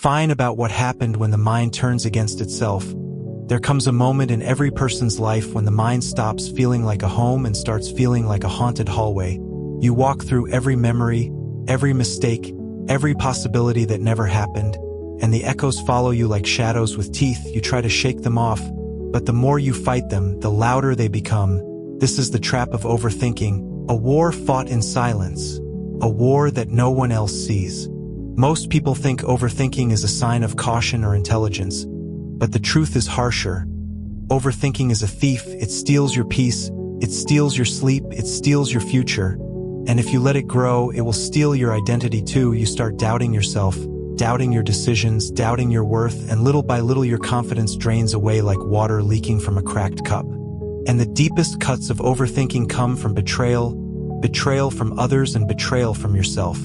fine about what happened when the mind turns against itself. There comes a moment in every person's life when the mind stops feeling like a home and starts feeling like a haunted hallway. You walk through every memory, every mistake, every possibility that never happened, and the echoes follow you like shadows with teeth. You try to shake them off, but the more you fight them, the louder they become. This is the trap of overthinking, a war fought in silence, a war that no one else sees. Most people think overthinking is a sign of caution or intelligence, but the truth is harsher. Overthinking is a thief. It steals your peace, it steals your sleep, it steals your future. And if you let it grow, it will steal your identity too. You start doubting yourself, doubting your decisions, doubting your worth, and little by little your confidence drains away like water leaking from a cracked cup. And the deepest cuts of overthinking come from betrayal, betrayal from others and betrayal from yourself.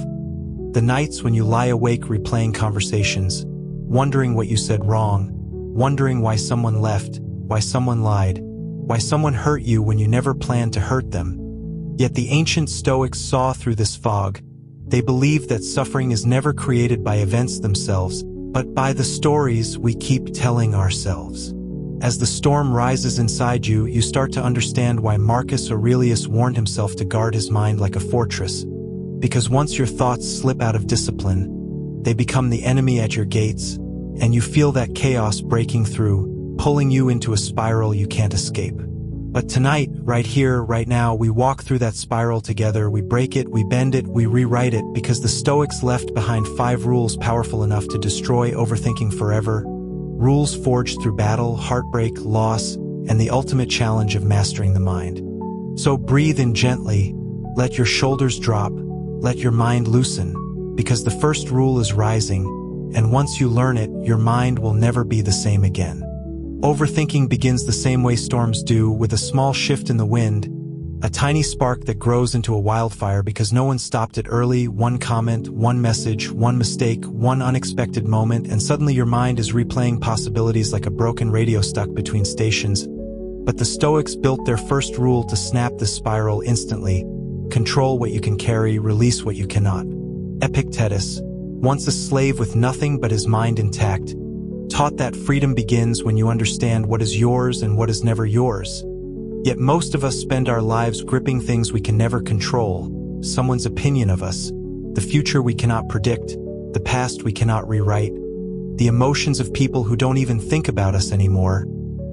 The nights when you lie awake replaying conversations, wondering what you said wrong, wondering why someone left, why someone lied, why someone hurt you when you never planned to hurt them. Yet the ancient Stoics saw through this fog. They believed that suffering is never created by events themselves, but by the stories we keep telling ourselves. As the storm rises inside you, you start to understand why Marcus Aurelius warned himself to guard his mind like a fortress. Because once your thoughts slip out of discipline, they become the enemy at your gates, and you feel that chaos breaking through, pulling you into a spiral you can't escape. But tonight, right here, right now, we walk through that spiral together. We break it, we bend it, we rewrite it, because the Stoics left behind 5 rules powerful enough to destroy overthinking forever. Rules forged through battle, heartbreak, loss, and the ultimate challenge of mastering the mind. So breathe in gently, let your shoulders drop, let your mind loosen, because the first rule is rising, and once you learn it, your mind will never be the same again. Overthinking begins the same way storms do, with a small shift in the wind, a tiny spark that grows into a wildfire because no one stopped it early. One comment, one message, one mistake, one unexpected moment, and suddenly your mind is replaying possibilities like a broken radio stuck between stations. But the Stoics built their first rule to snap this spiral instantly: control what you can carry, release what you cannot. Epictetus, once a slave with nothing but his mind intact, taught that freedom begins when you understand what is yours and what is never yours. Yet most of us spend our lives gripping things we can never control: someone's opinion of us, the future we cannot predict, the past we cannot rewrite, the emotions of people who don't even think about us anymore.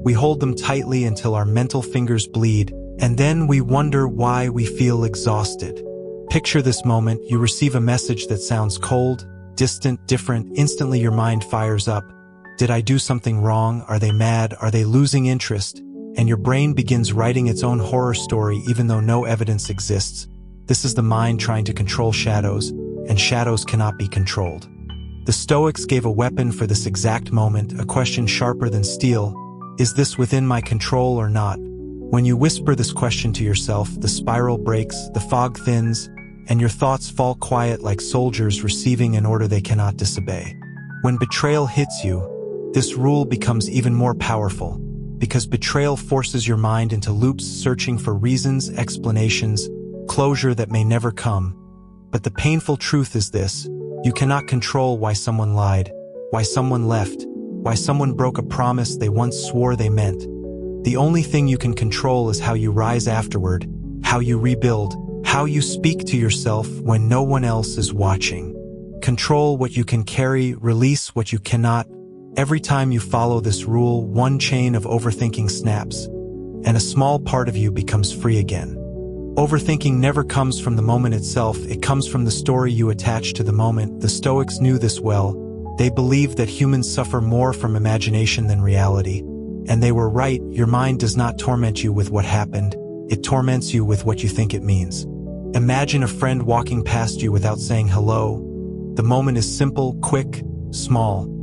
We hold them tightly until our mental fingers bleed, and then we wonder why we feel exhausted. Picture this moment: you receive a message that sounds cold, distant, different. Instantly your mind fires up. Did I do something wrong? Are they mad? Are they losing interest? And your brain begins writing its own horror story even though no evidence exists. This is the mind trying to control shadows, and shadows cannot be controlled. The Stoics gave a weapon for this exact moment, a question sharper than steel: is this within my control or not? When you whisper this question to yourself, the spiral breaks, the fog thins, and your thoughts fall quiet like soldiers receiving an order they cannot disobey. When betrayal hits you, this rule becomes even more powerful, because betrayal forces your mind into loops, searching for reasons, explanations, closure that may never come. But the painful truth is this: you cannot control why someone lied, why someone left, why someone broke a promise they once swore they meant. The only thing you can control is how you rise afterward, how you rebuild, how you speak to yourself when no one else is watching. Control what you can carry, release what you cannot. Every time you follow this rule, one chain of overthinking snaps, and a small part of you becomes free again. Overthinking never comes from the moment itself, it comes from the story you attach to the moment. The Stoics knew this well. They believed that humans suffer more from imagination than reality. And they were right. Your mind does not torment you with what happened, it torments you with what you think it means. Imagine a friend walking past you without saying hello. The moment is simple, quick, small.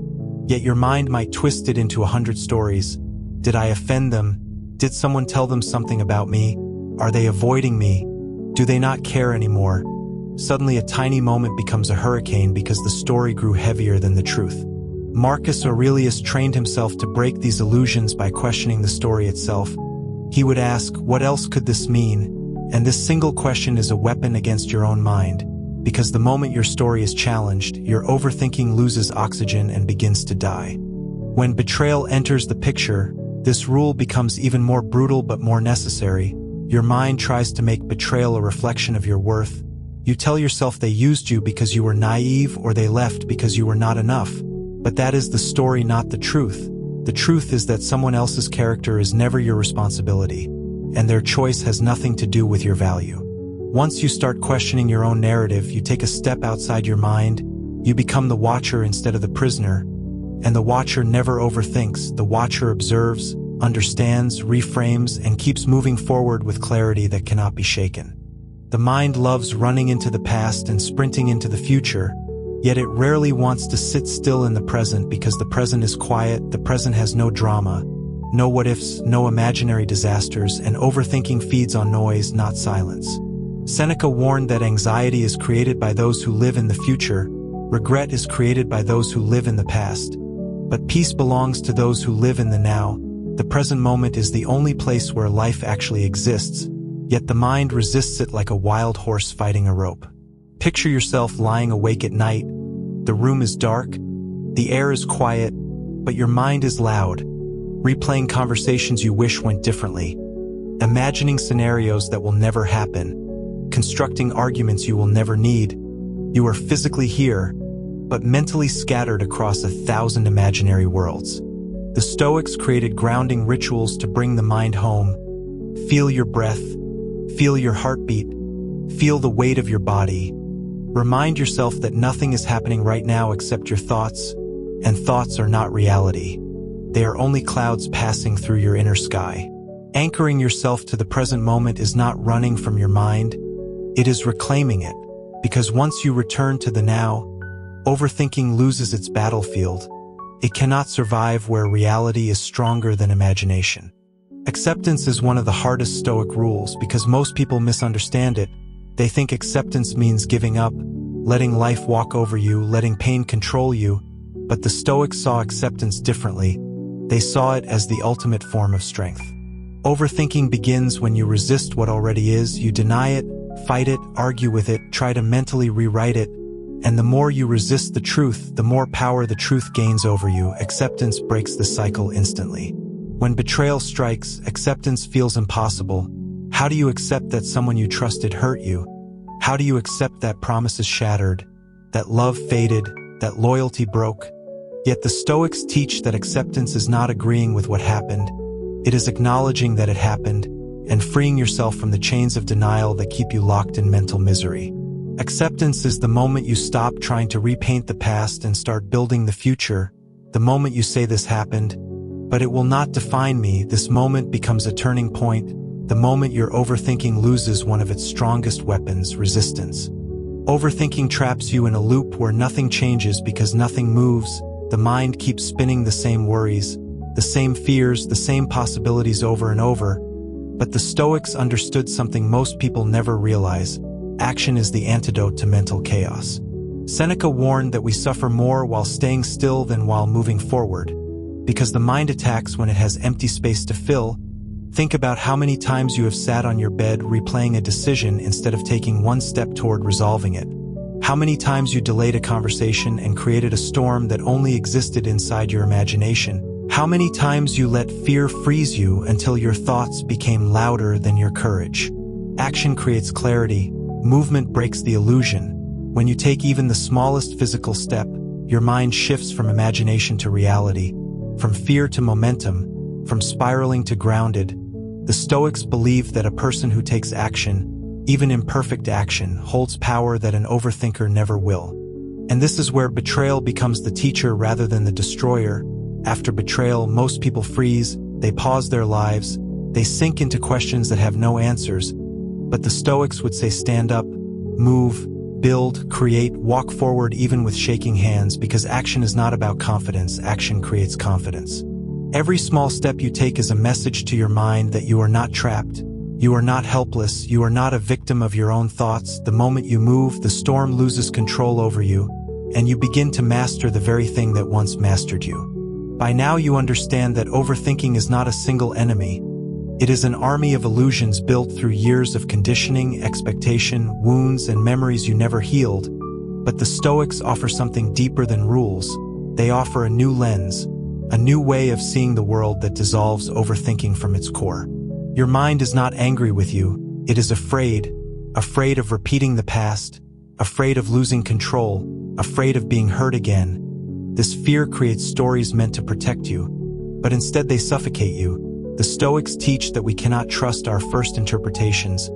Yet your mind might twist it into 100 stories. Did I offend them? Did someone tell them something about me? Are they avoiding me? Do they not care anymore? Suddenly a tiny moment becomes a hurricane because the story grew heavier than the truth. Marcus Aurelius trained himself to break these illusions by questioning the story itself. He would ask, what else could this mean? And this single question is a weapon against your own mind. because the moment your story is challenged, your overthinking loses oxygen and begins to die. When betrayal enters the picture, this rule becomes even more brutal but more necessary. Your mind tries to make betrayal a reflection of your worth. You tell yourself they used you because you were naive or they left because you were not enough. But that is the story, not the truth. The truth is that someone else's character is never your responsibility, and their choice has nothing to do with your value. Once you start questioning your own narrative, you take a step outside your mind. You become the watcher instead of the prisoner. And the watcher never overthinks. The watcher observes, understands, reframes, and keeps moving forward with clarity that cannot be shaken. The mind loves running into the past and sprinting into the future, yet it rarely wants to sit still in the present because the present is quiet, the present has no drama, no what-ifs, no imaginary disasters, and overthinking feeds on noise, not silence. Seneca warned that anxiety is created by those who live in the future, regret is created by those who live in the past, but peace belongs to those who live in the now. The present moment is the only place where life actually exists, yet the mind resists it like a wild horse fighting a rope. Picture yourself lying awake at night. The room is dark, the air is quiet, but your mind is loud, replaying conversations you wish went differently, imagining scenarios that will never happen, constructing arguments you will never need. You are physically here, but mentally scattered across 1,000 imaginary worlds. The Stoics created grounding rituals to bring the mind home. Feel your breath, feel your heartbeat, feel the weight of your body. Remind yourself that nothing is happening right now except your thoughts, and thoughts are not reality. They are only clouds passing through your inner sky. Anchoring yourself to the present moment is not running from your mind, it is reclaiming it, because once you return to the now, overthinking loses its battlefield. It cannot survive where reality is stronger than imagination. Acceptance is one of the hardest Stoic rules because most people misunderstand it. They think acceptance means giving up, letting life walk over you, letting pain control you, but the Stoics saw acceptance differently. They saw it as the ultimate form of strength. Overthinking begins when you resist what already is, you deny it, fight it, argue with it, try to mentally rewrite it, and the more you resist the truth, the more power the truth gains over you. Acceptance breaks the cycle instantly. When betrayal strikes, acceptance feels impossible. How do you accept that someone you trusted hurt you? How do you accept that promises shattered, that love faded, that loyalty broke? Yet the Stoics teach that acceptance is not agreeing with what happened. It is acknowledging that it happened and freeing yourself from the chains of denial that keep you locked in mental misery. Acceptance is the moment you stop trying to repaint the past and start building the future. The moment you say this happened, but it will not define me. This moment becomes a turning point. The moment your overthinking loses one of its strongest weapons, resistance. Overthinking traps you in a loop where nothing changes because nothing moves. The mind keeps spinning the same worries, the same fears, the same possibilities over and over. But the Stoics understood something most people never realize. Action is the antidote to mental chaos. Seneca warned that we suffer more while staying still than while moving forward, because the mind attacks when it has empty space to fill. Think about how many times you have sat on your bed replaying a decision instead of taking one step toward resolving it. How many times you delayed a conversation and created a storm that only existed inside your imagination. How many times you let fear freeze you until your thoughts became louder than your courage. Action creates clarity. Movement breaks the illusion. When you take even the smallest physical step, your mind shifts from imagination to reality, from fear to momentum, from spiraling to grounded. The Stoics believed that a person who takes action, even imperfect action, holds power that an overthinker never will. And this is where betrayal becomes the teacher rather than the destroyer. After betrayal, most people freeze, they pause their lives, they sink into questions that have no answers. But the Stoics would say stand up, move, build, create, walk forward even with shaking hands, because action is not about confidence, action creates confidence. Every small step you take is a message to your mind that you are not trapped, you are not helpless, you are not a victim of your own thoughts. The moment you move, the storm loses control over you, and you begin to master the very thing that once mastered you. By now you understand that overthinking is not a single enemy. It is an army of illusions built through years of conditioning, expectation, wounds, and memories you never healed. But the Stoics offer something deeper than rules. They offer a new lens, a new way of seeing the world that dissolves overthinking from its core. Your mind is not angry with you, it is afraid of repeating the past, afraid of losing control, afraid of being hurt again. This fear creates stories meant to protect you, but instead they suffocate you. The Stoics teach that we cannot trust our first interpretations,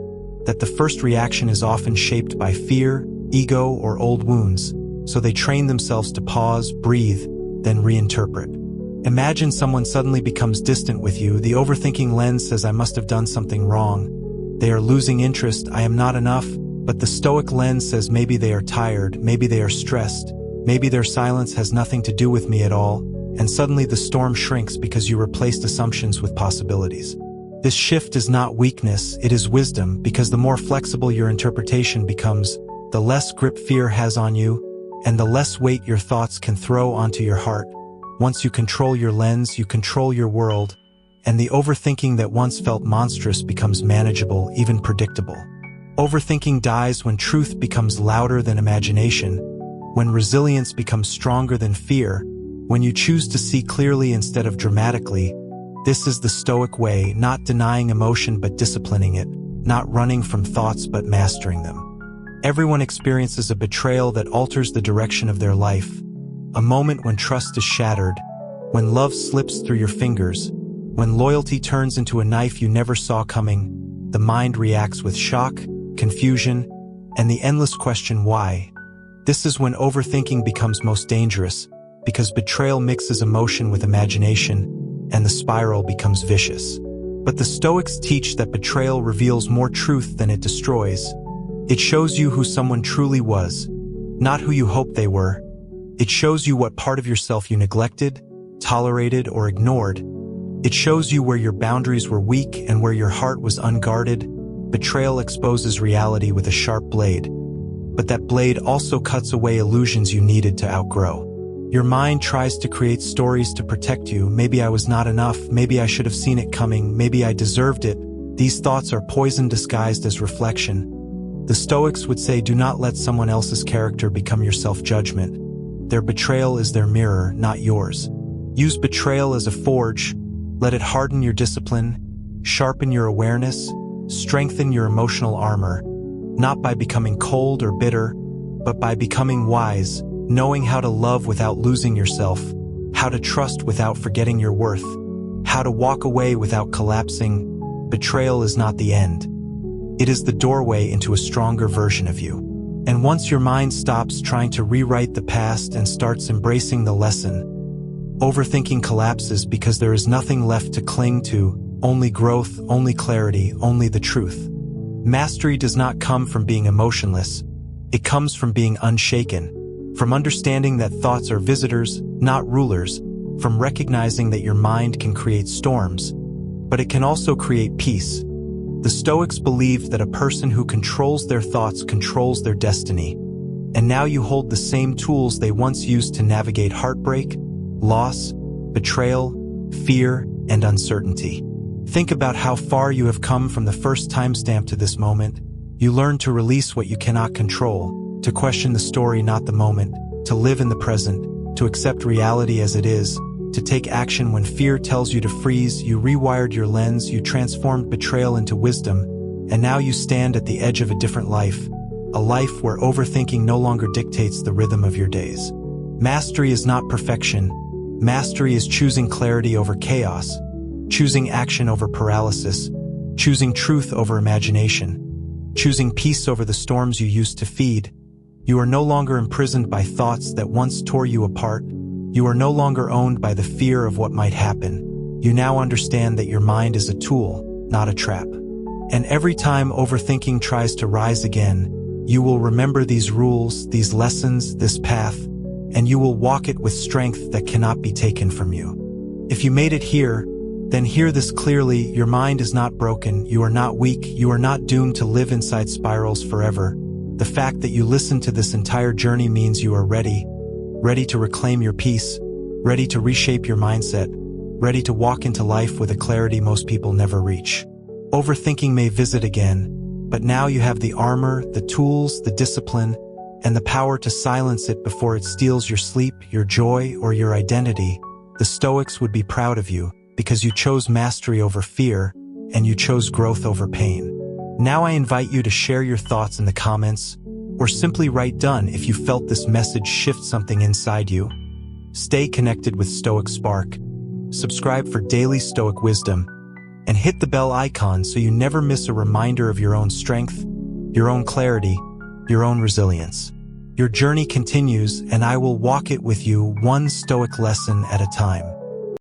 that the first reaction is often shaped by fear, ego, or old wounds, so they train themselves to pause, breathe, then reinterpret. Imagine someone suddenly becomes distant with you. The overthinking lens says, I must have done something wrong. They are losing interest, I am not enough. But the Stoic lens says maybe they are tired, maybe they are stressed, maybe their silence has nothing to do with me at all. And suddenly the storm shrinks because you replaced assumptions with possibilities. This shift is not weakness, it is wisdom, because the more flexible your interpretation becomes, the less grip fear has on you, and the less weight your thoughts can throw onto your heart. Once you control your lens, you control your world, and the overthinking that once felt monstrous becomes manageable, even predictable. Overthinking dies when truth becomes louder than imagination, when resilience becomes stronger than fear, when you choose to see clearly instead of dramatically. This is the Stoic way, not denying emotion but disciplining it, not running from thoughts but mastering them. Everyone experiences a betrayal that alters the direction of their life, a moment when trust is shattered, when love slips through your fingers, when loyalty turns into a knife you never saw coming. The mind reacts with shock, confusion, and the endless question why. This is when overthinking becomes most dangerous, because betrayal mixes emotion with imagination, and the spiral becomes vicious. But the Stoics teach that betrayal reveals more truth than it destroys. It shows you who someone truly was, not who you hoped they were. It shows you what part of yourself you neglected, tolerated, or ignored. It shows you where your boundaries were weak and where your heart was unguarded. Betrayal exposes reality with a sharp blade, but that blade also cuts away illusions you needed to outgrow. Your mind tries to create stories to protect you. Maybe I was not enough, maybe I should have seen it coming, maybe I deserved it. These thoughts are poison disguised as reflection. The Stoics would say, do not let someone else's character become your self-judgment. Their betrayal is their mirror, not yours. Use betrayal as a forge. Let it harden your discipline, sharpen your awareness, strengthen your emotional armor, not by becoming cold or bitter, but by becoming wise, knowing how to love without losing yourself, how to trust without forgetting your worth, how to walk away without collapsing. Betrayal is not the end. It is the doorway into a stronger version of you. And once your mind stops trying to rewrite the past and starts embracing the lesson, overthinking collapses because there is nothing left to cling to, only growth, only clarity, only the truth. Mastery does not come from being emotionless. It comes from being unshaken, from understanding that thoughts are visitors, not rulers, from recognizing that your mind can create storms, but it can also create peace. The Stoics believed that a person who controls their thoughts controls their destiny, and now you hold the same tools they once used to navigate heartbreak, loss, betrayal, fear, and uncertainty. Think about how far you have come from the first timestamp to this moment. You learn to release what you cannot control, to question the story, not the moment, to live in the present, to accept reality as it is, to take action when fear tells you to freeze. You rewired your lens, you transformed betrayal into wisdom, and now you stand at the edge of a different life, a life where overthinking no longer dictates the rhythm of your days. Mastery is not perfection. Mastery is choosing clarity over chaos, choosing action over paralysis, choosing truth over imagination, choosing peace over the storms you used to feed. You are no longer imprisoned by thoughts that once tore you apart. You are no longer owned by the fear of what might happen. You now understand that your mind is a tool, not a trap. And every time overthinking tries to rise again, you will remember these rules, these lessons, this path, and you will walk it with strength that cannot be taken from you. If you made it here, then hear this clearly: your mind is not broken, you are not weak, you are not doomed to live inside spirals forever. The fact that you listened to this entire journey means you are ready to reclaim your peace, ready to reshape your mindset, ready to walk into life with a clarity most people never reach. Overthinking may visit again, but now you have the armor, the tools, the discipline, and the power to silence it before it steals your sleep, your joy, or your identity. The Stoics would be proud of you because you chose mastery over fear and you chose growth over pain. Now I invite you to share your thoughts in the comments or simply write "done" if you felt this message shift something inside you. Stay connected with Stoic Spark. Subscribe for daily Stoic wisdom and hit the bell icon so you never miss a reminder of your own strength, your own clarity, your own resilience. Your journey continues, and I will walk it with you one Stoic lesson at a time.